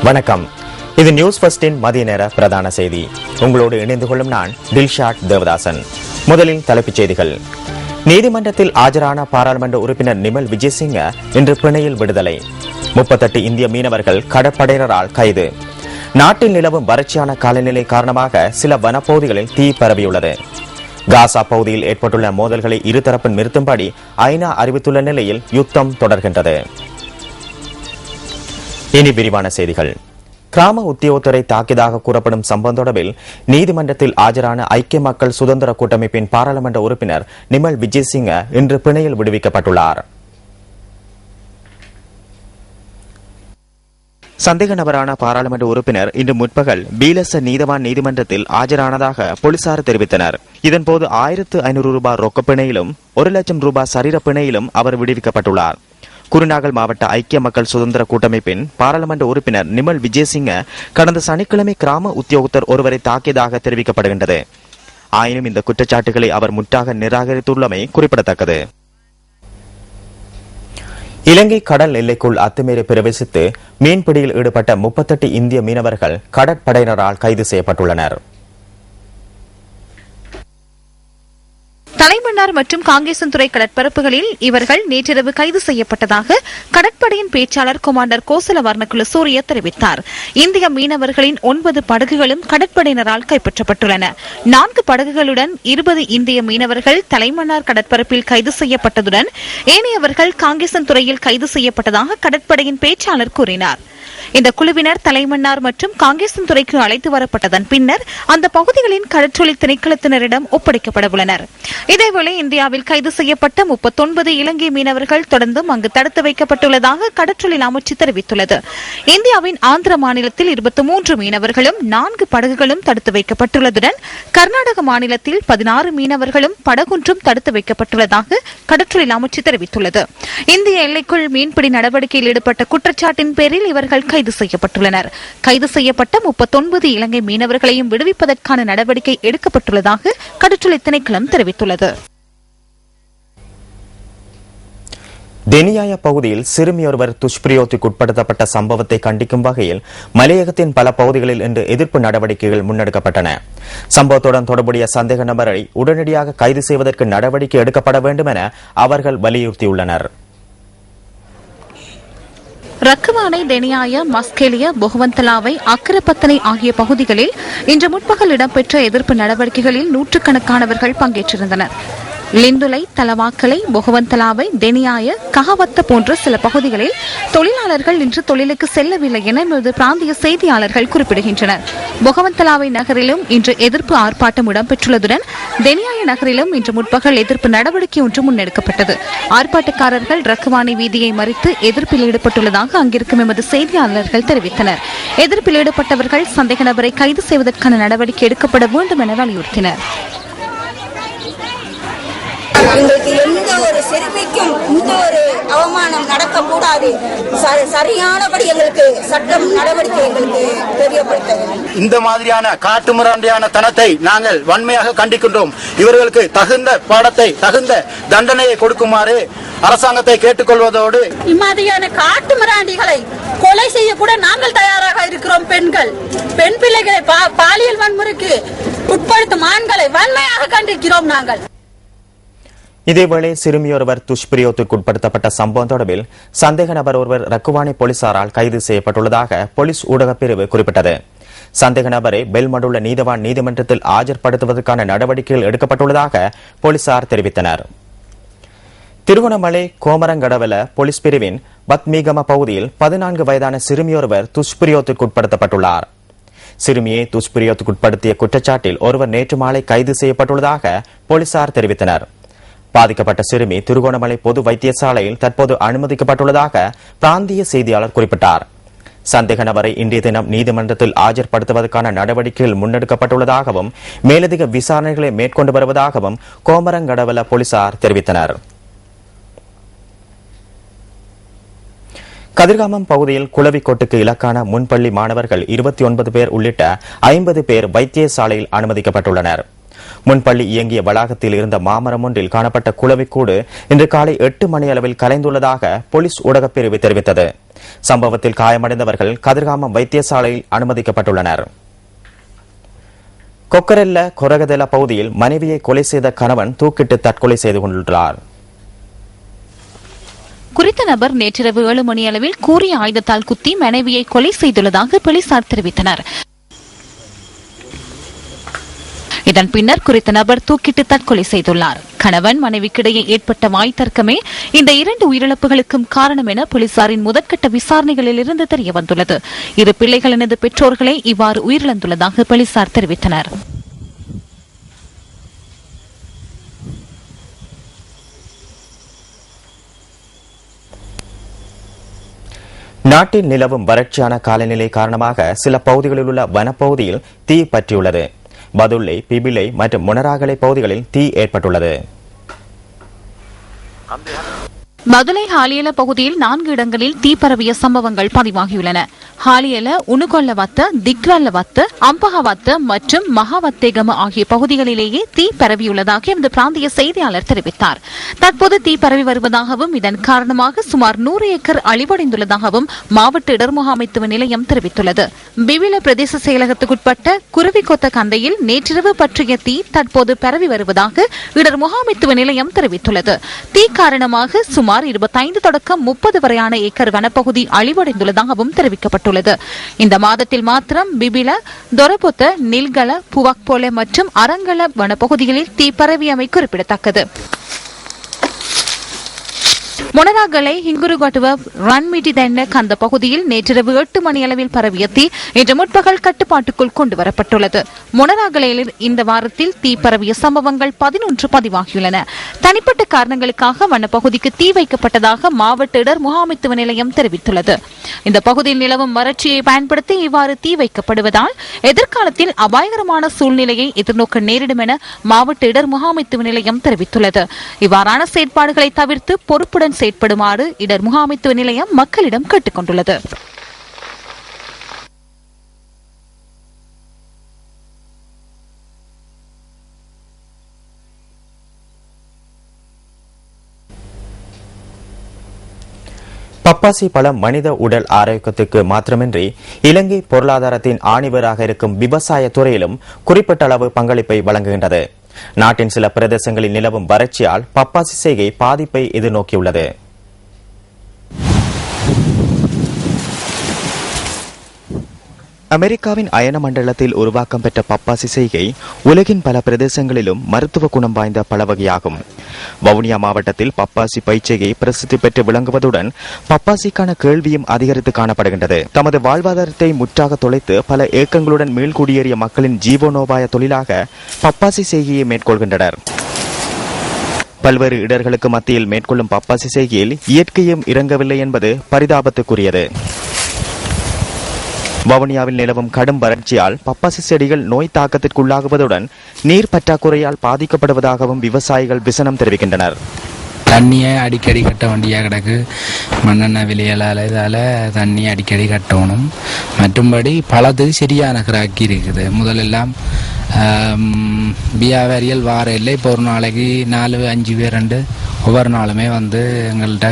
வணக்கம். இது நியூஸ் ஃபர்ஸ்டின் மதிய நேர பிரதான செய்தி. உங்களோடு இணைந்து கொள்ளும் நான் டில்ஷாட் தேவதாசன். முதலில் தலைப்புச் செய்திகள். நீதிமன்றத்தில் ஆஜரான பாராளுமன்ற உறுப்பினர் நிமல் விஜயசிங்க இன்று பிணையில் விடுதலை. 38 இந்திய மீனவர்கள் கடற்படையினரால் கைது. நாட்டில் நிலவும் வறட்சியான காலநிலை காரணமாக சில வனப்பகுதிகளில் தீ பரவியுள்ளது. காசா பகுதியில் ஏற்பட்டுள்ள மோதல்களை இருதரப்பும் நிறுத்தும்படி ஐநா அறிவித்துள்ள நிலையில் யுத்தம் தொடர்கின்றது. இனி விரிவான செய்திகள். கிராம உத்தியோகத்தரை தாக்கியதாக கூறப்படும் சம்பவம் தொடர்பில் நீதிமன்றத்தில் ஆஜரான ஐக்கிய மக்கள் சுதந்திர கூட்டமைப்பின் பாராளுமன்ற உறுப்பினர் நிமல் விஜயசிங்க இன்று பிணையில் விடுவிக்கப்பட்டுள்ளார். சந்தேக நபரான பாராளுமன்ற உறுப்பினர் இன்று முற்பகல் பீலச நீதவான் நீதிமன்றத்தில் ஆஜரானதாக போலீசார் தெரிவித்தனர். இதன்போது 1500 ரூபாய் ரொக்க பிணையிலும் 1 லட்சம் ரூபாய் சரீர பிணையிலும் அவர் விடுவிக்கப்பட்டுள்ளார். குருநாகல் மாவட்ட ஐக்கிய மக்கள் சுதந்திர கூட்டமைப்பின் பாராளுமன்ற உறுப்பினர் நிமல் விஜயசிங்க கடந்த சனிக்கிழமை கிராம உத்தியோகத்தர் ஒருவரை தாக்கியதாக தெரிவிக்கப்படுகின்றது. ஆயினும் இந்த குற்றச்சாட்டுகளை அவர் முற்றாக நிராகரித்துள்ளமை குறிப்பிடத்தக்கது. இலங்கை கடல் எல்லைக்குள் அத்துமீறி பிரவேசித்து மீன்பிடியில் ஈடுபட்ட 38 இந்திய மீனவர்கள் கடற்படையினரால் கைது செய்யப்பட்டுள்ளனர். தலைமன்னார் மற்றும் காங்கேசன்துறை கடற்பரப்புகளில் இவர்கள் நேற்றிரவு கைது செய்யப்பட்டதாக கடற்படையின் பேச்சாளர் கமாண்டர் கோசல வர்ணகுல சூரிய தெரிவித்தார். இந்திய மீனவர்களின் 9 படகுகளும் கடற்படையினரால் கைப்பற்றப்பட்டுள்ளன. 4 படகுகளுடன் 20 இந்திய மீனவர்கள் தலைமன்னார் கடற்பரப்பில் கைது செய்யப்பட்டதுடன் ஏனையவர்கள் காங்கேசன்துறையில் கைது செய்யப்பட்டதாக கடற்படையின் பேச்சாளர் கூறினார். இந்த குழுவினர் தலைமன்னார் மற்றும் காங்கேசன்துறைக்கு அழைத்து வரப்பட்டதன் பின்னர் அந்த பகுதிகளின் கடற்றொழில் திணைக்களத்தினரிடம் ஒப்படைக்கப்பட உள்ளனர். இதேவேளை இந்தியாவில் கைது செய்யப்பட்ட 39 இலங்கை மீனவர்கள் தொடர்ந்தும் அங்கு தடுத்து வைக்கப்பட்டுள்ளதாக கடற்றொழில் அமைச்சு தெரிவித்துள்ளது. இந்தியாவின் ஆந்திர மாநிலத்தில் 23 மீனவர்களும் 4 படகுகளும் தடுத்து வைக்கப்பட்டுள்ளதுடன் கர்நாடக மாநிலத்தில் 16 மீனவர்களும் படகொன்றும் தடுத்து வைக்கப்பட்டுள்ளதாக கடற்றொழில் அமைச்சு தெரிவித்துள்ளது. இந்திய எல்லைக்குள் மீன்பிடி நடவடிக்கையில் ஈடுபட்ட குற்றச்சாட்டின் பேரில் இவர்கள் கைது செய்யப்பட்டுள்ளனர். கைது செய்யப்பட்ட 39 இலங்கை மீனவர்களையும் விடுவிப்பதற்கான நடவடிக்கை எடுக்கப்பட்டுள்ளதாக கடற்றொழில் திணைக்களம் தெரிவித்துள்ளது. தெனியாய பகுதியில் சிறுமியொருவர் துஷ்பிரயோகத்துக்கு உட்படுத்தப்பட்ட சம்பவத்தை கண்டிக்கும் வகையில் மலையகத்தின் பல பகுதிகளில் இன்று எதிர்ப்பு நடவடிக்கைகள் முன்னெடுக்கப்பட்டன. சம்பவத்துடன் தொடர்புடைய சந்தேக நபரை உடனடியாக கைது செய்வதற்கு நடவடிக்கை எடுக்கப்பட வேண்டும் என அவர்கள் வலியுறுத்தியுள்ளனர். ரக்குவானை, தெனியாய, மஸ்கெலிய, பொகவந்தலாவை, அக்கரப்பத்தனை ஆகிய பகுதிகளில் இன்று முற்பகல் இடம்பெற்ற எதிர்ப்பு நடவடிக்கைகளில் நூற்றுக்கணக்கானவர்கள் பங்கேற்றிருந்தனர். லிந்துலை, தலவாக்கலை, பொகவந்தலாவை, தெனியாய, கஹவத்த போன்ற சில பகுதிகளில் தொழிலாளர்கள் இன்று தொழிலுக்கு செல்லவில்லை என எமது பிராந்திய செய்தியாளர்கள் குறிப்பிடுகின்றனர். பொகவந்தலாவை நகரிலும் இன்று எதிர்ப்பு ஆர்ப்பாட்டம் இடம்பெற்றுள்ளதுடன் தெனியாய நகரிலும் இன்று முற்பகல் எதிர்ப்பு நடவடிக்கை ஒன்று முன்னெடுக்கப்பட்டது. ஆர்ப்பாட்டக்காரர்கள் ரக்குவானி வீதியை மறித்து எதிர்ப்பில் ஈடுபட்டுள்ளதாக அங்கிருக்கும் எமது செய்தியாளர்கள் தெரிவித்தனர். எதிர்ப்பில் ஈடுபட்டவர்கள் சந்தேக நபரை கைது செய்வதற்கான நடவடிக்கை எடுக்கப்பட வேண்டும் என வலியுறுத்தினர். எங்களுக்கு எந்த ஒரு சிறுமிக்கும் இந்த ஒரு அவமானம் நடக்கக்கூடாது. சரியானபடி எங்களுக்கு சட்டம் நடவடிக்கை எங்களுக்கு தெரியப்படுத்த வேண்டும். இந்த மாதிரியான காட்டுமிராண்டியான தனத்தை நாங்கள் வன்மையாக கண்டிக்கின்றோம். இவர்களுக்கு தகுந்த பாடத்தை, தகுந்த தண்டனையை கொடுக்குமாறு அரசாங்கத்தை கேட்டுக்கொள்வதோடு இம்மாதிரியான காட்டுமிராண்டிகளை கொலை செய்ய கூட நாங்கள் தயாராக இருக்கிறோம். பெண் பிள்ளைகளை பாலியல் வன்முறைக்கு உட்படுத்தும் ஆண்களை வன்மையாக கண்டிக்கிறோம் நாங்கள். இதேவேளை சிறுமியொருவர் துஷ்பிரயோகத்திற்கு உட்படுத்தப்பட்ட சம்பவம் தொடர்பில் சந்தேக நபர் ஒருவர் ரக்குவானி போலீசாரால் கைது செய்யப்பட்டுள்ளதாக போலீஸ் ஊடகப் பிரிவு குறிப்பிட்டது. சந்தேக நபரை பெல்மடுள்ள நீதவான் நீதிமன்றத்தில் ஆஜர்படுத்துவதற்கான நடவடிக்கைகள் எடுக்கப்பட்டுள்ளதாக போலீசார் தெரிவித்தனர். திருகோணமலை கோமரங்கடவல போலீஸ் பிரிவின் பத்மீகம பகுதியில் 14 வயதான சிறுமியொருவர் துஷ்பிரயோகத்திற்கு உட்படுத்தப்பட்டுள்ளார். சிறுமியை துஷ்பிரயோகத்திற்கு உட்படுத்திய குற்றச்சாட்டில் ஒருவர் நேற்று மாலை கைது செய்யப்பட்டுள்ளதாக போலீசார் தெரிவித்தனர். பாதிக்கப்பட்ட சிறுமி திருகோணமலை பொது வைத்தியசாலையில் தற்போது அனுமதிக்கப்பட்டுள்ளதாக பிராந்திய செய்தியாளர் குறிப்பிட்டார். சந்தேக நபரை இன்றைய தினம் நீதிமன்றத்தில் ஆஜர்படுத்துவதற்கான நடவடிக்கைகள் முன்னெடுக்கப்பட்டுள்ளதாகவும் மேலதிக விசாரணைகளை மேற்கொண்டு வருவதாகவும் கோமரங்கடவல போலீசார் தெரிவித்தனர். கதிர்காமம் பகுதியில் குளவிக்கோட்டுக்கு இலக்கான முன்பள்ளி மாணவர்கள் 29 பேர் உள்ளிட்ட 50 பேர் வைத்தியசாலையில் அனுமதிக்கப்பட்டுள்ளனர். முன்பள்ளி இயங்கிய வளாகத்தில் இருந்த மாமரம் ஒன்றில் காணப்பட்ட குளவிக்கூடு இன்று காலை 8 மணி அளவில் கலைந்துள்ளதாக போலீஸ் ஊடகப் பிரிவு தெரிவித்தது. சம்பவத்தில் காயமடைந்தவர்கள் கதிர்காமம் வைத்தியசாலையில் அனுமதிக்கப்பட்டுள்ளனர். கொக்கரெல்ல கொரகதெல பகுதியில் மனைவியை கொலை செய்த கணவன் தூக்கிட்டு தற்கொலை செய்து கொண்டுள்ளார். குறித்த நபர் நேற்றிரவு 7 மணியளவில் கூறிய ஆயுதத்தால் குத்தி மனைவியை கொலை செய்துள்ளதாக போலீசார் தெரிவித்தனர். இதன் பின்னர் குறித்த நபர் தூக்கிட்டு தற்கொலை செய்துள்ளார். கணவன் மனைவிக்கிடையே ஏற்பட்ட வாய் தர்க்கமே இந்த 2 உயிரிழப்புகளுக்கும் காரணம் என போலீசாரின் முதற்கட்ட விசாரணைகளில் இருந்து தெரியவந்துள்ளது. இரு பிள்ளைகளினது பெற்றோர்களே இவ்வாறு உயிரிழந்துள்ளதாக போலீசார் தெரிவித்தனர். நாட்டில் நிலவும் வறட்சியான காலநிலை காரணமாக சில பகுதிகளில் உள்ள வனப்பகுதியில் தீ பற்றியுள்ளது. பதுளை, பிபிலை மற்றும் முனராகலை பகுதிகளில் தீ ஏற்பட்டுள்ளது. மதுளை ஹாலியல பகுதியில் 4 இடங்களில் தீ பரவிய சம்பவங்கள் பதிவாகியுள்ளன. ஹாலியல, உணுகொல்லவத்த, திக்ரல்லவத்த, அம்பகவத்த மற்றும் மகாவத்தேகம ஆகிய பகுதிகளிலேயே தீ பரவியுள்ளதாக எமது பிராந்திய செய்தியாளர் தெரிவித்தார். தற்போது தீ பரவி வருவதாகவும் இதன் காரணமாக சுமார் 100 ஏக்கர் அழிவடைந்துள்ளதாகவும் மாவட்ட இடர் முகாமைத்துவ நிலையம் தெரிவித்துள்ளது. பிபில பிரதேச செயலகத்துக்குட்பட்ட குருவிக்கொத்த கந்தையில் நேற்றிரவு பற்றிய தீ தற்போது பரவி வருவதாக இடர் முகாமைத்துவ நிலையம் தெரிவித்துள்ளது. தீ காரணமாக சுமார் 25 தொடக்கம் 30 வரையான ஏக்கர் வனப்பகுதி அழிவடைந்துள்ளதாகவும் தெரிவிக்கப்பட்டுள்ளது. இந்த மாதத்தில் மாத்திரம் பிபில, தொரபொத்த, நில்கல, புவாக்போலே மற்றும் அரங்கல வனப்பகுதிகளில் தீ பரவியமை குறிப்பிடத்தக்கது. முனராகலை, ஹிங்குருகட்டுவ, ரன்மிட்டி தென்ன கந்த பகுதியில் நேற்றிரவு 8 மணியளவில் பரவிய தீ இன்று முற்பகல் கட்டுப்பாட்டுக்குள் கொண்டுவரப்பட்டுள்ளது. முனராகலையில் இந்த வாரத்தில் தீ பரவிய சம்பவங்கள் 11 பதிவாகியுள்ளன. தனிப்பட்ட காரணங்களுக்காக வனப்பகுதிக்கு தீ வைக்கப்பட்டதாக மாவட்ட இடர் முகாமைத்துவ நிலையம் தெரிவித்துள்ளது. இந்த பகுதியில் நிலவும் வறட்சியை பயன்படுத்தி இவ்வாறு தீ வைக்கப்படுவதால் எதிர்காலத்தில் அபாயகரமான சூழ்நிலையை எதிர்நோக்க நேரிடும் என மாவட்ட இடர் முகாமைத்துவ நிலையம் தெரிவித்துள்ளது. இவ்வாறான செயற்பாடுகளை தவிர்த்து பொறுப்புடன் செயற்படுமாறு இடர் முகாமைத்துவ நிலையம் மக்களிடம் கேட்டுக் கொண்டுள்ளது. பப்பாசி பழம் மனித உடல் ஆரோக்கியத்துக்கு மாத்திரமின்றி இலங்கை பொருளாதாரத்தின் ஆணிவராக இருக்கும் விவசாய துறையிலும் குறிப்பிட்ட அளவு பங்களிப்பை வழங்குகின்றது. நாட்டின் சில பிரதேசங்களில் நிலவும் வறட்சியால் பப்பாசி செய்கை பாதிப்பை எதிர்நோக்கியுள்ளது. அமெரிக்காவின் அயன மண்டலத்தில் உருவாக்கம் பெற்ற பப்பாசி செய்கை உலகின் பல பிரதேசங்களிலும் மருத்துவ குணம் வாய்ந்த பல வகையாகும். வவுனியா மாவட்டத்தில் பப்பாசி பயிற்சிகை பிரசித்தி பெற்று விளங்குவதுடன் பப்பாசிக்கான கேள்வியும் அதிகரித்து காணப்படுகின்றது. தமது வாழ்வாதாரத்தை முற்றாக தொலைத்து பல ஏக்கங்களுடன் மீள்குடியேறிய மக்களின் ஜீவனோபாய தொழிலாக பப்பாசி செய்கையை மேற்கொள்கின்றனர். பல்வேறு இடர்களுக்கு மத்தியில் மேற்கொள்ளும் பப்பாசி செய்கையில் இயற்கையும் இறங்கவில்லை என்பது பரிதாபத்துக்குரியது. வவுனியாவில் நிலவும் கடும் வறட்சியால் பப்பாசி செடிகள் நோய் தாக்கத்திற்குள்ளாகுவதுடன் நீர் பற்றாக்குறையால் பாதிக்கப்படுவதாகவும் விவசாயிகள் விசனம் தெரிவிக்கின்றனர். தண்ணியை அடிக்கடி கட்ட வேண்டியாக கிடக்கு. மண்ணெண்ணெய் விலையால் இதால் தண்ணி அடிக்கடி கட்டணும். மற்றும்படி பழத்துக்கு சரியான கிராக்கி இருக்குது. முதலெல்லாம் வியாபாரிகள் வார இல்லை. இப்போ ஒரு நாளைக்கு 4-5 பேர் ஒவ்வொரு நாளுமே வந்து எங்கள்கிட்ட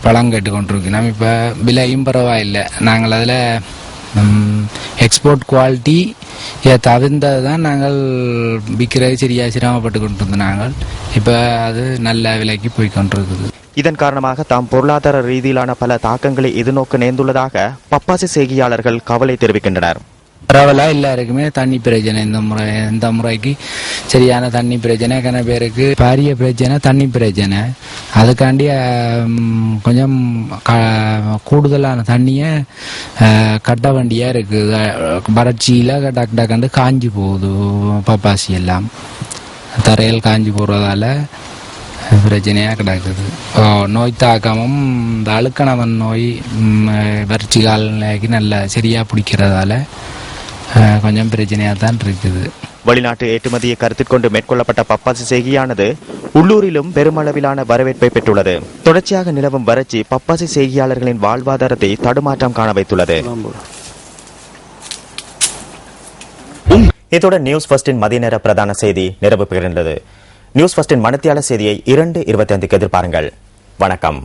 பழம் கேட்டுக்கொண்டிருக்கோம். இப்போ விலையும் பரவாயில்லை. நாங்கள் அதில் எக்ஸ்போர்ட் குவாலிட்டி தவிர்ந்தது தான் நாங்கள் விற்கிறது சரியாக சிரமப்பட்டு கொண்டிருந்தோம். நாங்கள் இப்போ அது நல்ல விலைக்கு போய்கொண்டிருக்குது. இதன் காரணமாக தாம் பொருளாதார ரீதியிலான பல தாக்கங்களை எதிர்நோக்க நேர்ந்துள்ளதாக பப்பாசி செய்கையாளர்கள் கவலை தெரிவிக்கின்றனர். பரவாயில்ல, எல்லாருக்குமே தண்ணி பிரச்சனை. இந்த முறைக்கு சரியான தண்ணி பிரச்சனை. கன பேருக்கு பாரிய பிரச்சனை தண்ணி பிரச்சனை. அதுக்காண்டி கொஞ்சம் கூடுதலான தண்ணியை கட்ட வேண்டியா இருக்குது. வறட்சியில் டக்கு டக்குண்டு காஞ்சி போகுது. பப்பாசி எல்லாம் தரையில் காஞ்சி போகிறதால பிரச்சனையாக கிடக்குது. நோய் தாக்கமும் இந்த அழுக்கணவன் நோய் வறட்சி காலநிலைக்கு நல்ல சரியாக பிடிக்கிறதால கொஞ்சம் பிரச்சனையாக தான் இருக்குது. வெளிநாட்டு ஏற்றுமதியை கருத்தில் கொண்டு மேற்கொள்ளப்பட்ட பப்பாசி செய்கையானது உள்ளூரிலும் பெருமளவிலான வரவேற்பை பெற்றுள்ளது. தொடர்ச்சியாக நிலவும் வறட்சி பப்பாசி செய்கையாளர்களின் வாழ்வாதாரத்தை தடுமாற்றம் காண வைத்துள்ளது. இத்துடன் நியூஸ் ஃபர்ஸ்டின் மதிய நேர பிரதான செய்தி நிறைவு பெறுகின்றது. நியூஸ் ஃபர்ஸ்டின் மணித்தியால செய்தியை 2:25 எதிர்பாருங்கள். வணக்கம்.